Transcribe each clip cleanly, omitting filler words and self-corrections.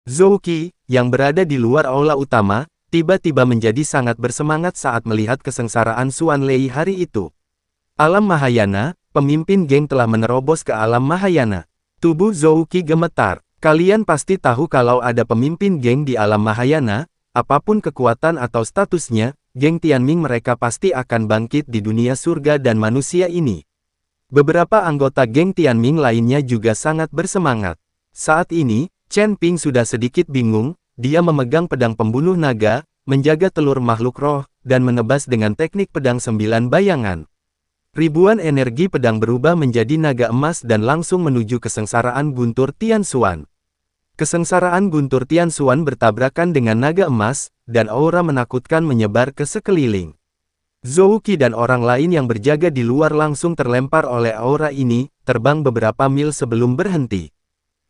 Zhou Qi, yang berada di luar aula utama, tiba-tiba menjadi sangat bersemangat saat melihat kesengsaraan Xuan Lei hari itu. Alam Mahayana, pemimpin geng telah menerobos ke alam Mahayana. Tubuh Zhou Qi gemetar. Kalian pasti tahu kalau ada pemimpin geng di alam Mahayana, apapun kekuatan atau statusnya, geng Tianming mereka pasti akan bangkit di dunia surga dan manusia ini. Beberapa anggota geng Tianming lainnya juga sangat bersemangat. Saat ini, Chen Ping sudah sedikit bingung, dia memegang pedang pembunuh naga, menjaga telur makhluk roh, dan menebas dengan teknik pedang 9 bayangan. Ribuan energi pedang berubah menjadi naga emas dan langsung menuju kesengsaraan guntur Tian Xuan. Kesengsaraan guntur Tian Xuan bertabrakan dengan naga emas, dan aura menakutkan menyebar ke sekeliling. Zhou Qi dan orang lain yang berjaga di luar langsung terlempar oleh aura ini, terbang beberapa mil sebelum berhenti.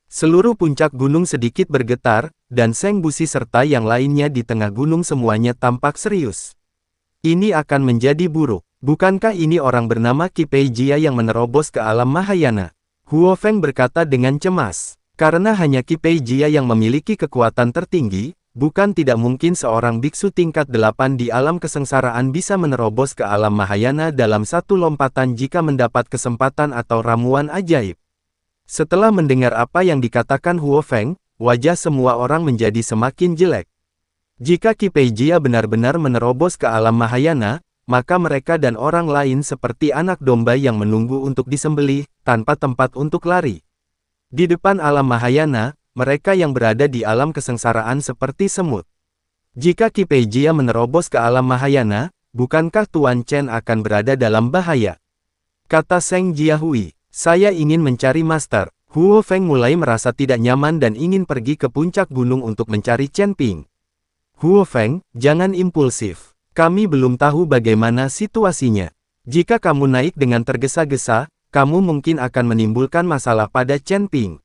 Seluruh puncak gunung sedikit bergetar, dan Seng Busi serta yang lainnya di tengah gunung semuanya tampak serius. Ini akan menjadi buruk. Bukankah ini orang bernama Qi Pei Jia yang menerobos ke alam Mahayana? Huo Feng berkata dengan cemas. Karena hanya Qi Pei Jia yang memiliki kekuatan tertinggi, bukan tidak mungkin seorang biksu tingkat 8 di alam kesengsaraan bisa menerobos ke alam Mahayana dalam satu lompatan jika mendapat kesempatan atau ramuan ajaib. Setelah mendengar apa yang dikatakan Huo Feng, wajah semua orang menjadi semakin jelek. Jika Qi Pei Jia benar-benar menerobos ke alam Mahayana, maka mereka dan orang lain seperti anak domba yang menunggu untuk disembelih, tanpa tempat untuk lari. Di depan alam Mahayana, mereka yang berada di alam kesengsaraan seperti semut. Jika Qi Pei Jia menerobos ke alam Mahayana, bukankah Tuan Chen akan berada dalam bahaya? Kata Seng Jiahui, saya ingin mencari master. Huo Feng mulai merasa tidak nyaman dan ingin pergi ke puncak gunung untuk mencari Chen Ping. Huo Feng, jangan impulsif. Kami belum tahu bagaimana situasinya. Jika kamu naik dengan tergesa-gesa, kamu mungkin akan menimbulkan masalah pada Chen Ping.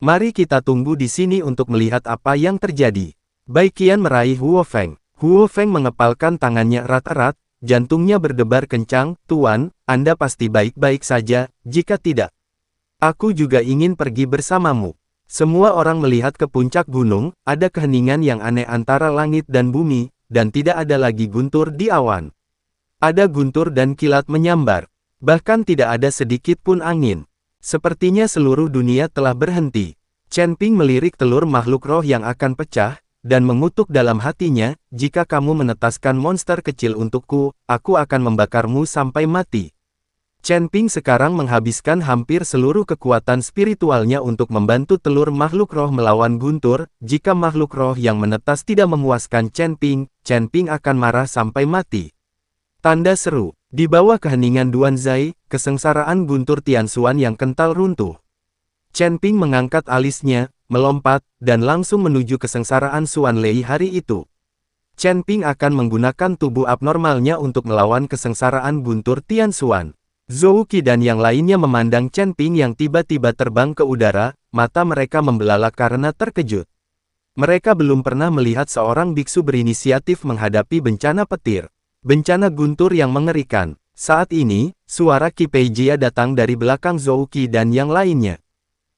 Mari kita tunggu di sini untuk melihat apa yang terjadi. Baiqian meraih Huo Feng. Huo Feng mengepalkan tangannya erat-erat, jantungnya berdebar kencang. Tuan, Anda pasti baik-baik saja, jika tidak. Aku juga ingin pergi bersamamu. Semua orang melihat ke puncak gunung, ada keheningan yang aneh antara langit dan bumi, dan tidak ada lagi guntur di awan. Ada guntur dan kilat menyambar. Bahkan tidak ada sedikit pun angin. Sepertinya seluruh dunia telah berhenti. Chen Ping melirik telur makhluk roh yang akan pecah, dan mengutuk dalam hatinya, jika kamu menetaskan monster kecil untukku, aku akan membakarmu sampai mati. Chen Ping sekarang menghabiskan hampir seluruh kekuatan spiritualnya untuk membantu telur makhluk roh melawan guntur. Jika makhluk roh yang menetas tidak memuaskan Chen Ping akan marah sampai mati. Tanda seru, di bawah keheningan Duanzai, kesengsaraan guntur Tian Xuan yang kental runtuh. Chen Ping mengangkat alisnya, melompat, dan langsung menuju kesengsaraan Xuan Lei hari itu. Chen Ping akan menggunakan tubuh abnormalnya untuk melawan kesengsaraan guntur Tian Xuan. Zhou Qi dan yang lainnya memandang Chen Ping yang tiba-tiba terbang ke udara, mata mereka membelalak karena terkejut. Mereka belum pernah melihat seorang biksu berinisiatif menghadapi bencana petir. Bencana guntur yang mengerikan. Saat ini, suara Qi Pei Jia datang dari belakang Zhou Qi dan yang lainnya.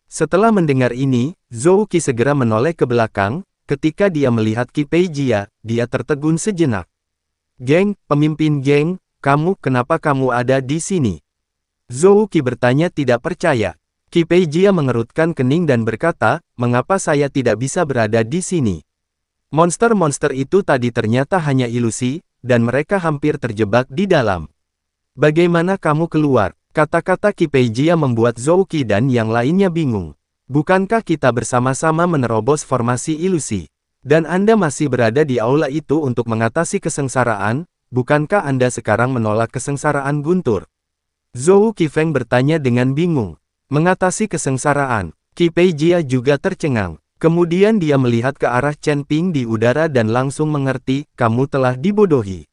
Setelah mendengar ini, Zhou Qi segera menoleh ke belakang. Ketika dia melihat Qi Pei Jia, dia tertegun sejenak. Geng, pemimpin geng, kenapa kamu ada di sini? Zhou Qi bertanya tidak percaya. Qi Pei Jia mengerutkan kening dan berkata, mengapa saya tidak bisa berada di sini? Monster-monster itu tadi ternyata hanya ilusi, dan mereka hampir terjebak di dalam. Bagaimana kamu keluar? Kata-kata Qi Pei Jia membuat Zhou Qi dan yang lainnya bingung. Bukankah kita bersama-sama menerobos formasi ilusi? Dan Anda masih berada di aula itu untuk mengatasi kesengsaraan? Bukankah Anda sekarang menolak kesengsaraan guntur? Zhou Qifeng bertanya dengan bingung. Mengatasi kesengsaraan. Qi Pei Jia juga tercengang. Kemudian dia melihat ke arah Chen Ping di udara dan langsung mengerti, kamu telah dibodohi.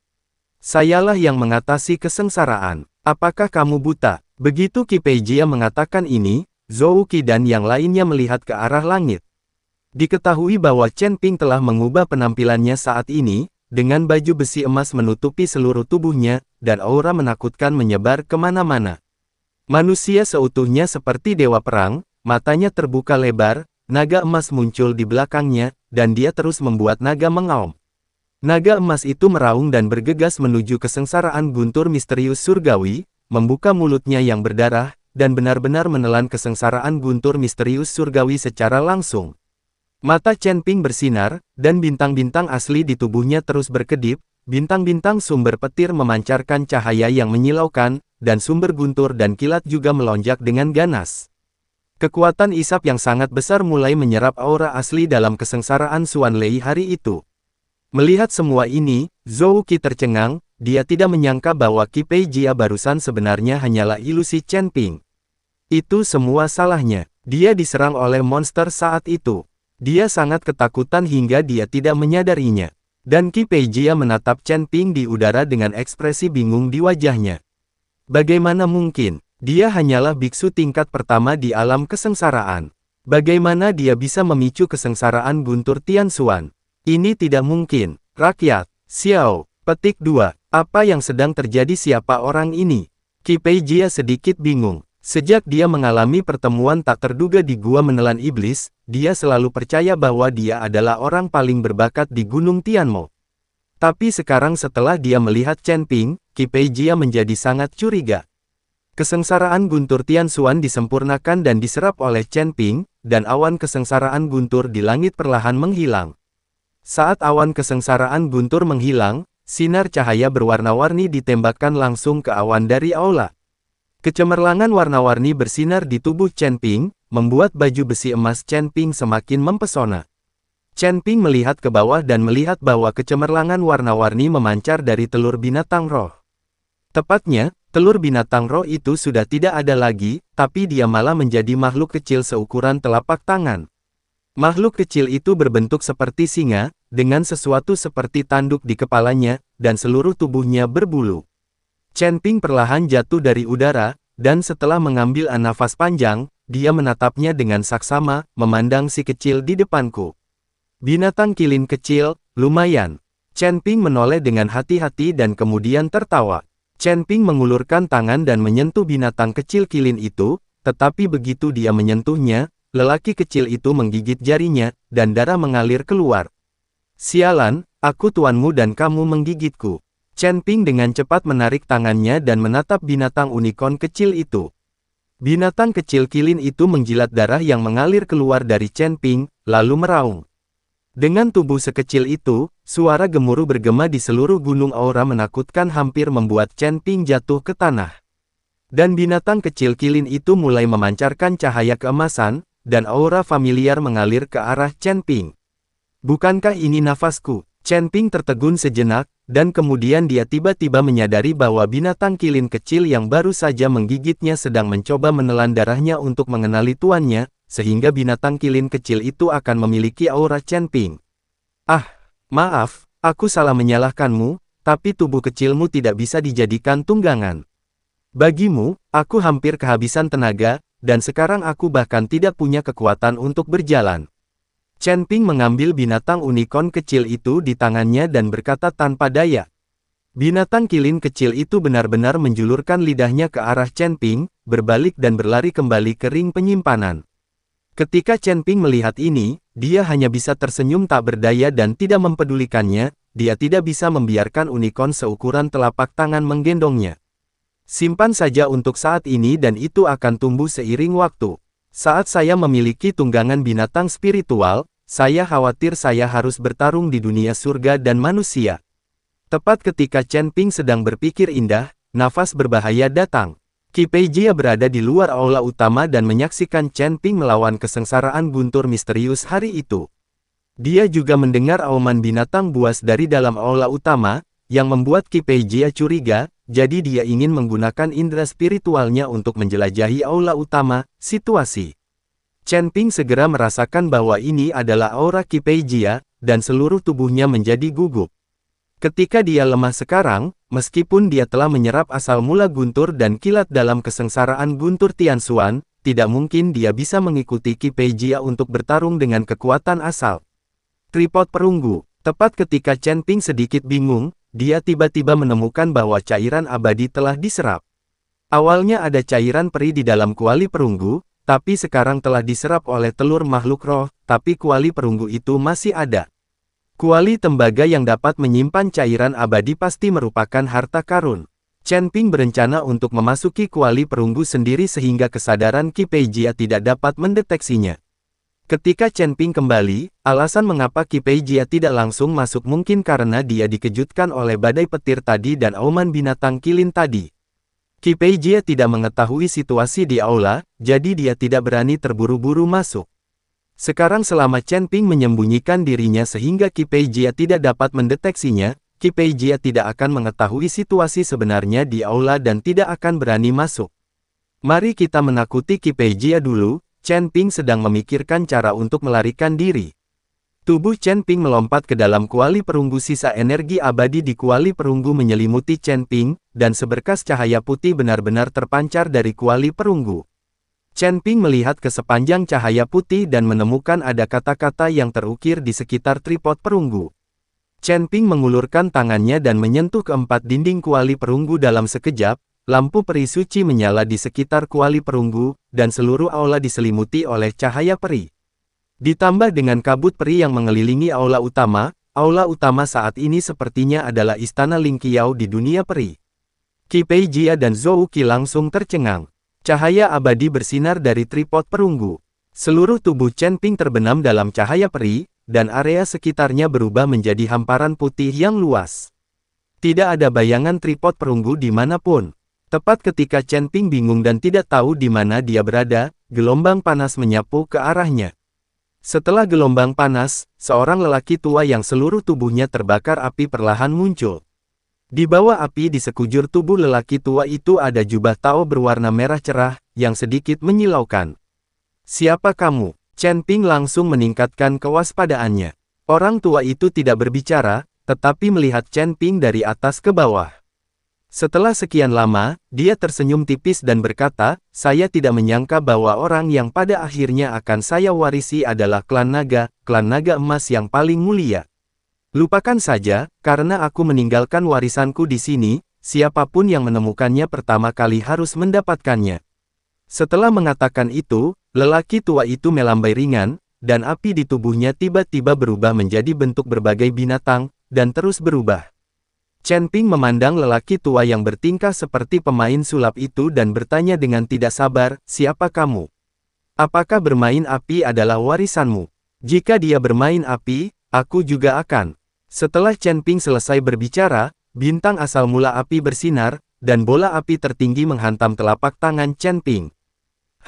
Sayalah yang mengatasi kesengsaraan. Apakah kamu buta? Begitu Qi Pei Jia mengatakan ini, Zhou Qi dan yang lainnya melihat ke arah langit. Diketahui bahwa Chen Ping telah mengubah penampilannya saat ini, dengan baju besi emas menutupi seluruh tubuhnya, dan aura menakutkan menyebar kemana-mana. Manusia seutuhnya seperti dewa perang, matanya terbuka lebar, naga emas muncul di belakangnya, dan dia terus membuat naga mengaum. Naga emas itu meraung dan bergegas menuju kesengsaraan guntur misterius surgawi, membuka mulutnya yang berdarah, dan benar-benar menelan kesengsaraan guntur misterius surgawi secara langsung. Mata Chen Ping bersinar, dan bintang-bintang asli di tubuhnya terus berkedip, bintang-bintang sumber petir memancarkan cahaya yang menyilaukan, dan sumber guntur dan kilat juga melonjak dengan ganas. Kekuatan isap yang sangat besar mulai menyerap aura asli dalam kesengsaraan Xuan Lei hari itu. Melihat semua ini, Zhou Qi tercengang, dia tidak menyangka bahwa Qi Pei Jia barusan sebenarnya hanyalah ilusi Chen Ping. Itu semua salahnya, dia diserang oleh monster saat itu. Dia sangat ketakutan hingga dia tidak menyadarinya. Dan Qi Pei Jia menatap Chen Ping di udara dengan ekspresi bingung di wajahnya. Bagaimana mungkin? Dia hanyalah biksu tingkat pertama di alam kesengsaraan. Bagaimana dia bisa memicu kesengsaraan guntur Tianxuan? Ini tidak mungkin. Rakyat, Xiao, petik 2. Apa yang sedang terjadi, siapa orang ini? Qi Pei Jia sedikit bingung. Sejak dia mengalami pertemuan tak terduga di Gua Menelan Iblis, dia selalu percaya bahwa dia adalah orang paling berbakat di Gunung Tianmo. Tapi sekarang setelah dia melihat Chen Ping, Qi Pei Jia menjadi sangat curiga. Kesengsaraan guntur Tianxuan disempurnakan dan diserap oleh Chen Ping, dan awan kesengsaraan guntur di langit perlahan menghilang. Saat awan kesengsaraan guntur menghilang, sinar cahaya berwarna-warni ditembakkan langsung ke awan dari aula. Kecemerlangan warna-warni bersinar di tubuh Chen Ping, membuat baju besi emas Chen Ping semakin mempesona. Chen Ping melihat ke bawah dan melihat bahwa kecemerlangan warna-warni memancar dari telur binatang roh. Tepatnya, telur binatang roh itu sudah tidak ada lagi, tapi dia malah menjadi makhluk kecil seukuran telapak tangan. Makhluk kecil itu berbentuk seperti singa, dengan sesuatu seperti tanduk di kepalanya, dan seluruh tubuhnya berbulu. Chen Ping perlahan jatuh dari udara, dan setelah mengambil nafas panjang, dia menatapnya dengan saksama, memandang si kecil di depanku. Binatang kilin kecil, lumayan. Chen Ping menoleh dengan hati-hati dan kemudian tertawa. Chen Ping mengulurkan tangan dan menyentuh binatang kecil kilin itu, tetapi begitu dia menyentuhnya, lelaki kecil itu menggigit jarinya, dan darah mengalir keluar. Sialan, aku tuanmu dan kamu menggigitku. Chen Ping dengan cepat menarik tangannya dan menatap binatang unicorn kecil itu. Binatang kecil kilin itu menjilat darah yang mengalir keluar dari Chen Ping, lalu meraung. Dengan tubuh sekecil itu, suara gemuruh bergema di seluruh gunung aura menakutkan hampir membuat Chen Ping jatuh ke tanah. Dan binatang kecil kilin itu mulai memancarkan cahaya keemasan, dan aura familiar mengalir ke arah Chen Ping. Bukankah ini nafasku? Chen Ping tertegun sejenak, dan kemudian dia tiba-tiba menyadari bahwa binatang kilin kecil yang baru saja menggigitnya sedang mencoba menelan darahnya untuk mengenali tuannya, sehingga binatang kilin kecil itu akan memiliki aura Chen Ping. Ah, maaf, aku salah menyalahkanmu, tapi tubuh kecilmu tidak bisa dijadikan tunggangan. Bagimu, aku hampir kehabisan tenaga, dan sekarang aku bahkan tidak punya kekuatan untuk berjalan. Chen Ping mengambil binatang unicorn kecil itu di tangannya dan berkata tanpa daya. Binatang kilin kecil itu benar-benar menjulurkan lidahnya ke arah Chen Ping, berbalik dan berlari kembali ke ring penyimpanan. Ketika Chen Ping melihat ini, dia hanya bisa tersenyum tak berdaya dan tidak mempedulikannya, dia tidak bisa membiarkan unicorn seukuran telapak tangan menggendongnya. Simpan saja untuk saat ini dan itu akan tumbuh seiring waktu. Saat saya memiliki tunggangan binatang spiritual, saya khawatir saya harus bertarung di dunia surga dan manusia. Tepat ketika Chen Ping sedang berpikir indah, nafas berbahaya datang. Qi Pei Jia berada di luar aula utama dan menyaksikan Chen Ping melawan kesengsaraan guntur misterius hari itu. Dia juga mendengar auman binatang buas dari dalam aula utama, yang membuat Qi Pei Jia curiga, jadi dia ingin menggunakan indera spiritualnya untuk menjelajahi aula utama, situasi. Chen Ping segera merasakan bahwa ini adalah aura Qi Pei Jia, dan seluruh tubuhnya menjadi gugup. Ketika dia lemah sekarang, meskipun dia telah menyerap asal mula guntur dan kilat dalam kesengsaraan guntur Tianxuan, tidak mungkin dia bisa mengikuti Qi Pei Jia untuk bertarung dengan kekuatan asal. Tripod perunggu. Tepat ketika Chen Ping sedikit bingung, dia tiba-tiba menemukan bahwa cairan abadi telah diserap. Awalnya ada cairan peri di dalam kuali perunggu, tapi sekarang telah diserap oleh telur makhluk roh, tapi kuali perunggu itu masih ada. Kuali tembaga yang dapat menyimpan cairan abadi pasti merupakan harta karun. Chen Ping berencana untuk memasuki kuali perunggu sendiri sehingga kesadaran Qi Peijia tidak dapat mendeteksinya. Ketika Chen Ping kembali, alasan mengapa Qi Peijia tidak langsung masuk mungkin karena dia dikejutkan oleh badai petir tadi dan auman binatang kilin tadi. Qi Peijia tidak mengetahui situasi di aula, jadi dia tidak berani terburu-buru masuk. Sekarang selama Chen Ping menyembunyikan dirinya sehingga Qi Peijia tidak dapat mendeteksinya, Qi Peijia tidak akan mengetahui situasi sebenarnya di aula dan tidak akan berani masuk. Mari kita menakuti Qi Peijia dulu. Chen Ping sedang memikirkan cara untuk melarikan diri. Tubuh Chen Ping melompat ke dalam kuali perunggu, sisa energi abadi di kuali perunggu menyelimuti Chen Ping, dan seberkas cahaya putih benar-benar terpancar dari kuali perunggu. Chen Ping melihat ke sepanjang cahaya putih dan menemukan ada kata-kata yang terukir di sekitar tripod perunggu. Chen Ping mengulurkan tangannya dan menyentuh keempat dinding kuali perunggu dalam sekejap, lampu peri suci menyala di sekitar kuali perunggu, dan seluruh aula diselimuti oleh cahaya peri. Ditambah dengan kabut peri yang mengelilingi aula utama saat ini sepertinya adalah istana Ling Qiao di dunia peri. Qi Peijia dan Zhou Qi langsung tercengang. Cahaya abadi bersinar dari tripod perunggu. Seluruh tubuh Chen Ping terbenam dalam cahaya peri, dan area sekitarnya berubah menjadi hamparan putih yang luas. Tidak ada bayangan tripod perunggu dimanapun. Tepat ketika Chen Ping bingung dan tidak tahu di mana dia berada, gelombang panas menyapu ke arahnya. Setelah gelombang panas, seorang lelaki tua yang seluruh tubuhnya terbakar api perlahan muncul. Di bawah api di sekujur tubuh lelaki tua itu ada jubah Tao berwarna merah cerah, yang sedikit menyilaukan. Siapa kamu? Chen Ping langsung meningkatkan kewaspadaannya. Orang tua itu tidak berbicara, tetapi melihat Chen Ping dari atas ke bawah. Setelah sekian lama, dia tersenyum tipis dan berkata, saya tidak menyangka bahwa orang yang pada akhirnya akan saya warisi adalah klan naga emas yang paling mulia. Lupakan saja, karena aku meninggalkan warisanku di sini, siapapun yang menemukannya pertama kali harus mendapatkannya. Setelah mengatakan itu, lelaki tua itu melambai ringan, dan api di tubuhnya tiba-tiba berubah menjadi bentuk berbagai binatang, dan terus berubah. Chen Ping memandang lelaki tua yang bertingkah seperti pemain sulap itu dan bertanya dengan tidak sabar, siapa kamu? Apakah bermain api adalah warisanmu? Jika dia bermain api, aku juga akan. Setelah Chen Ping selesai berbicara, bintang asal mula api bersinar, dan bola api tertinggi menghantam telapak tangan Chen Ping.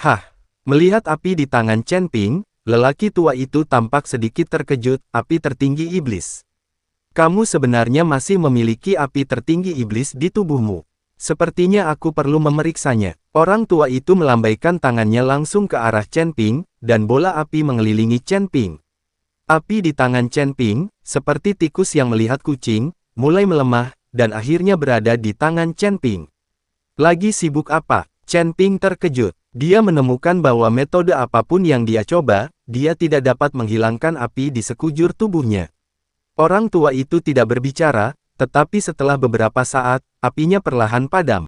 Hah! Melihat api di tangan Chen Ping, lelaki tua itu tampak sedikit terkejut, api tertinggi iblis. Kamu sebenarnya masih memiliki api tertinggi iblis di tubuhmu. Sepertinya aku perlu memeriksanya. Orang tua itu melambaikan tangannya langsung ke arah Chen Ping, dan bola api mengelilingi Chen Ping. Api di tangan Chen Ping, seperti tikus yang melihat kucing, mulai melemah, dan akhirnya berada di tangan Chen Ping. Lagi sibuk apa? Chen Ping terkejut. Dia menemukan bahwa metode apapun yang dia coba, dia tidak dapat menghilangkan api di sekujur tubuhnya. Orang tua itu tidak berbicara, tetapi setelah beberapa saat, apinya perlahan padam.